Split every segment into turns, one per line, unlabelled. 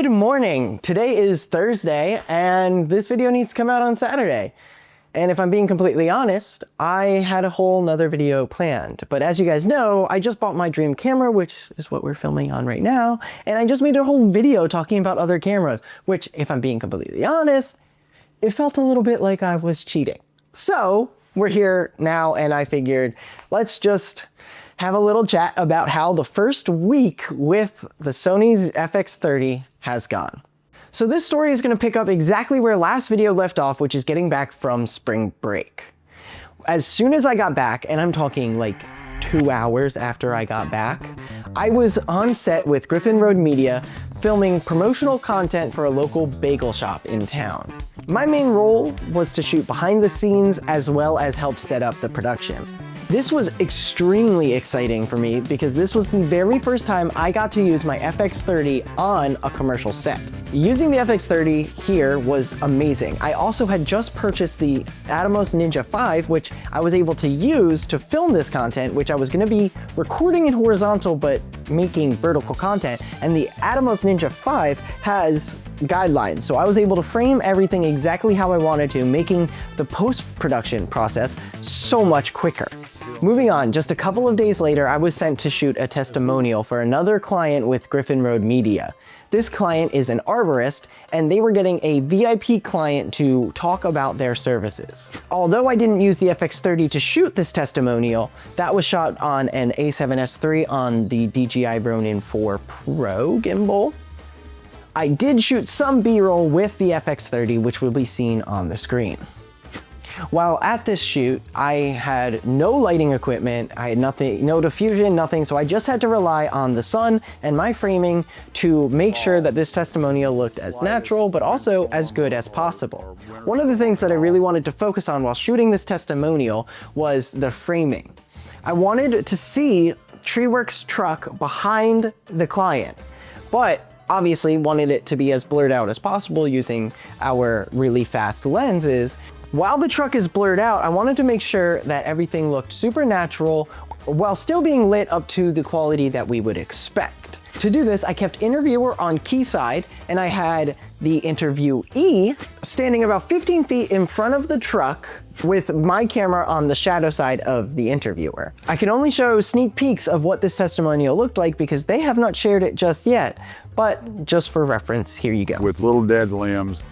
Good morning. Today is Thursday and this video needs to come out on Saturday. And if I'm being completely honest, I had a whole nother video planned. But as you guys know, I just bought my dream camera, which is what we're filming on right now. And I just made a whole video talking about other cameras, which if I'm being completely honest, it felt a little bit like I was cheating. So we're here now and I figured let's just have a little chat about how the first week with the Sony's FX30 has gone. So this story is going to pick up exactly where last video left off, which is getting back from spring break. As soon as I got back, and I'm talking like 2 hours after I got back, I was on set with Griffin Road Media filming promotional content for a local bagel shop in town. My main role was to shoot behind the scenes as well as help set up the production. This was extremely exciting for me because this was the very first time I got to use my FX30 on a commercial set. Using the FX30 here was amazing. I also had just purchased the Atomos Ninja 5, which I was able to use to film this content, which I was going to be recording in horizontal but making vertical content. And the Atomos Ninja 5 has guidelines, so I was able to frame everything exactly how I wanted to, making the post-production process so much quicker. Moving on, just a couple of days later, I was sent to shoot a testimonial for another client with Griffin Road Media. This client is an arborist, and they were getting a VIP client to talk about their services. Although I didn't use the FX30 to shoot this testimonial, that was shot on an A7S III on the DJI Ronin 4 Pro gimbal. I did shoot some B-roll with the FX30, which will be seen on the screen. While at this shoot, I had no lighting equipment, I had nothing, no diffusion, nothing, so I just had to rely on the sun and my framing to make sure that this testimonial looked as natural, but also as good as possible. One of the things that I really wanted to focus on while shooting this testimonial was the framing. I wanted to see Treeworks' truck behind the client, but obviously wanted it to be as blurred out as possible using our really fast lenses. While the truck is blurred out, I wanted to make sure that everything looked super natural while still being lit up to the quality that we would expect. To do this, I kept interviewer on quayside and I had the interviewee standing about 15 feet in front of the truck with my camera on the shadow side of the interviewer. I can only show sneak peeks of what this testimonial looked like because they have not shared it just yet, but just for reference, here you go.
With little dead limbs,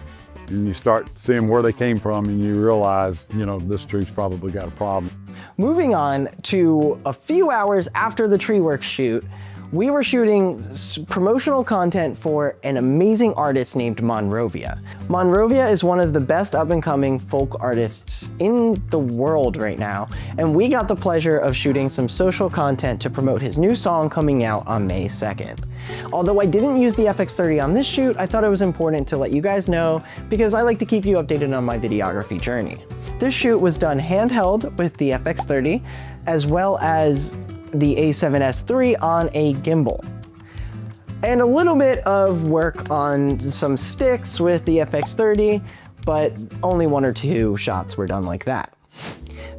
and you start seeing where they came from and you realize, you know, this tree's probably got a problem.
Moving on to a few hours after the Treeworks shoot, we were shooting promotional content for an amazing artist named Monrovia. Monrovia is one of the best up-and-coming folk artists in the world right now, and we got the pleasure of shooting some social content to promote his new song coming out on May 2nd. Although I didn't use the FX30 on this shoot, I thought it was important to let you guys know because I like to keep you updated on my videography journey. This shoot was done handheld with the FX30, as well as the A7S III on a gimbal. And a little bit of work on some sticks with the FX30, but only 1 or 2 shots were done like that.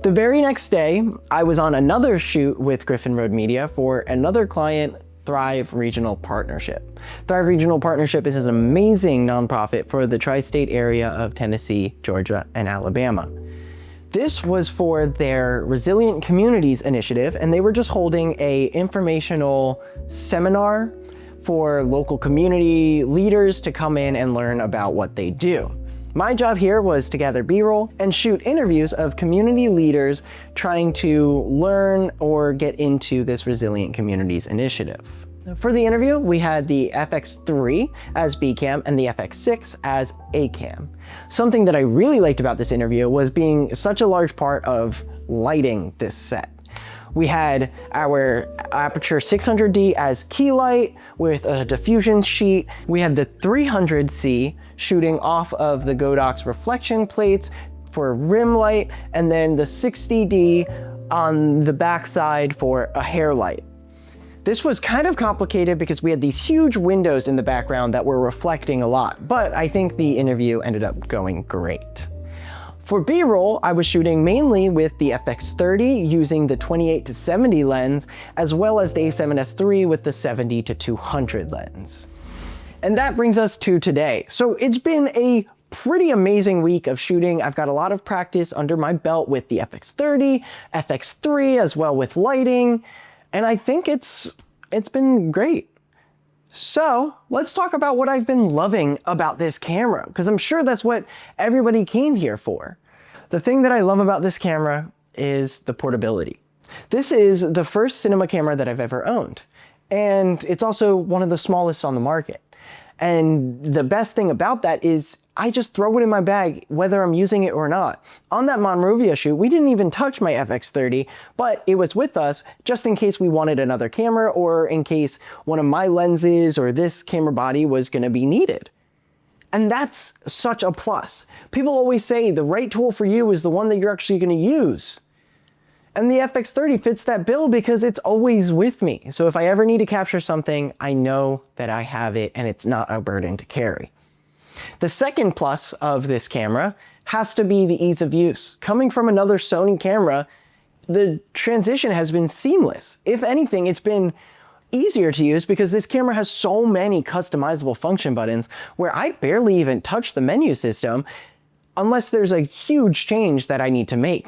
The very next day, I was on another shoot with Griffin Road Media for another client, Thrive Regional Partnership. Thrive Regional Partnership is an amazing nonprofit for the tri-state area of Tennessee, Georgia, and Alabama. This was for their Resilient Communities initiative, and they were just holding an informational seminar for local community leaders to come in and learn about what they do. My job here was to gather B-roll and shoot interviews of community leaders trying to learn or get into this Resilient Communities initiative. For the interview, we had the FX3 as B cam and the FX6 as A cam. Something that I really liked about this interview was being such a large part of lighting this set. We had our Aperture 600D as key light with a diffusion sheet. We had the 300C shooting off of the Godox reflection plates for rim light, and then the 60D on the backside for a hair light. This was kind of complicated because we had these huge windows in the background that were reflecting a lot, but I think the interview ended up going great. For B-roll, I was shooting mainly with the FX30 using the 28-70 lens, as well as the A7S III with the 70-200 lens. And that brings us to today. So it's been a pretty amazing week of shooting. I've got a lot of practice under my belt with the FX30, FX3, as well with lighting. And I think it's been great. So let's talk about what I've been loving about this camera, because I'm sure that's what everybody came here for. The thing that I love about this camera is the portability. This is the first cinema camera that I've ever owned. And it's also one of the smallest on the market. And the best thing about that is I just throw it in my bag, whether I'm using it or not. On that Monrovia shoot, we didn't even touch my FX30, but it was with us just in case we wanted another camera or in case one of my lenses or this camera body was gonna be needed. And that's such a plus. People always say the right tool for you is the one that you're actually gonna use. And the FX30 fits that bill because it's always with me. So if I ever need to capture something, I know that I have it and it's not a burden to carry. The second plus of this camera has to be the ease of use. Coming from another Sony camera, the transition has been seamless. If anything, it's been easier to use because this camera has so many customizable function buttons where I barely even touch the menu system unless there's a huge change that I need to make.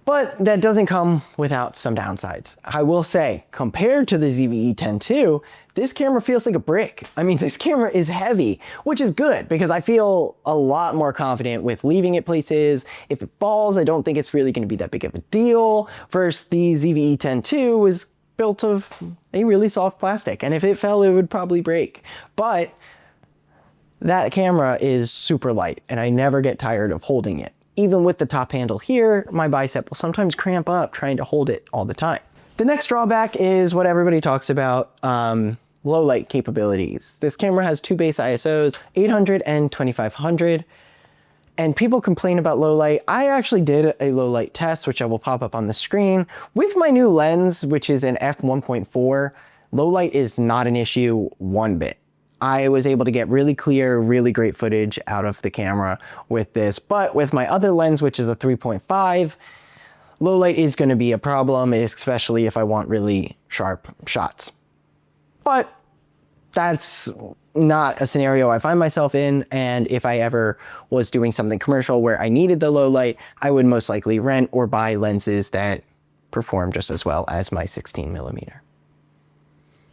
But that doesn't come without some downsides. I will say, compared to the ZV-E10 II, this camera feels like a brick. I mean, this camera is heavy, which is good because I feel a lot more confident with leaving it places. If it falls, I don't think it's really gonna be that big of a deal. Versus the ZV-E10 II was built of a really soft plastic, and if it fell, it would probably break. But that camera is super light, and I never get tired of holding it. Even with the top handle here, my bicep will sometimes cramp up trying to hold it all the time. The next drawback is what everybody talks about, low light capabilities. This camera has two base ISOs, 800 and 2500, and people complain about low light. I actually did a low light test, which I will pop up on the screen. With my new lens, which is an f1.4, low light is not an issue one bit. I was able to get really clear, really great footage out of the camera with this, but with my other lens, which is a 3.5, low light is gonna be a problem, especially if I want really sharp shots. But that's not a scenario I find myself in, and if I ever was doing something commercial where I needed the low light, I would most likely rent or buy lenses that perform just as well as my 16mm.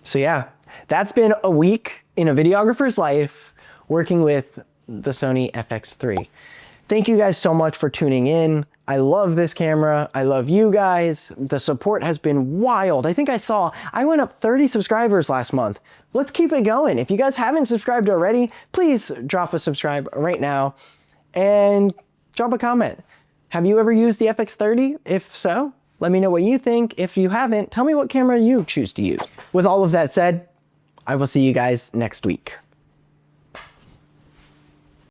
So yeah, that's been a week in a videographer's life working with the Sony FX3. Thank you guys so much for tuning in. I love this camera. I love you guys. The support has been wild. I think I went up 30 subscribers last month. Let's keep it going. If you guys haven't subscribed already, please drop a subscribe right now and drop a comment. Have you ever used the FX30? If so, let me know what you think. If you haven't, tell me what camera you choose to use. With all of that said, I will see you guys next week.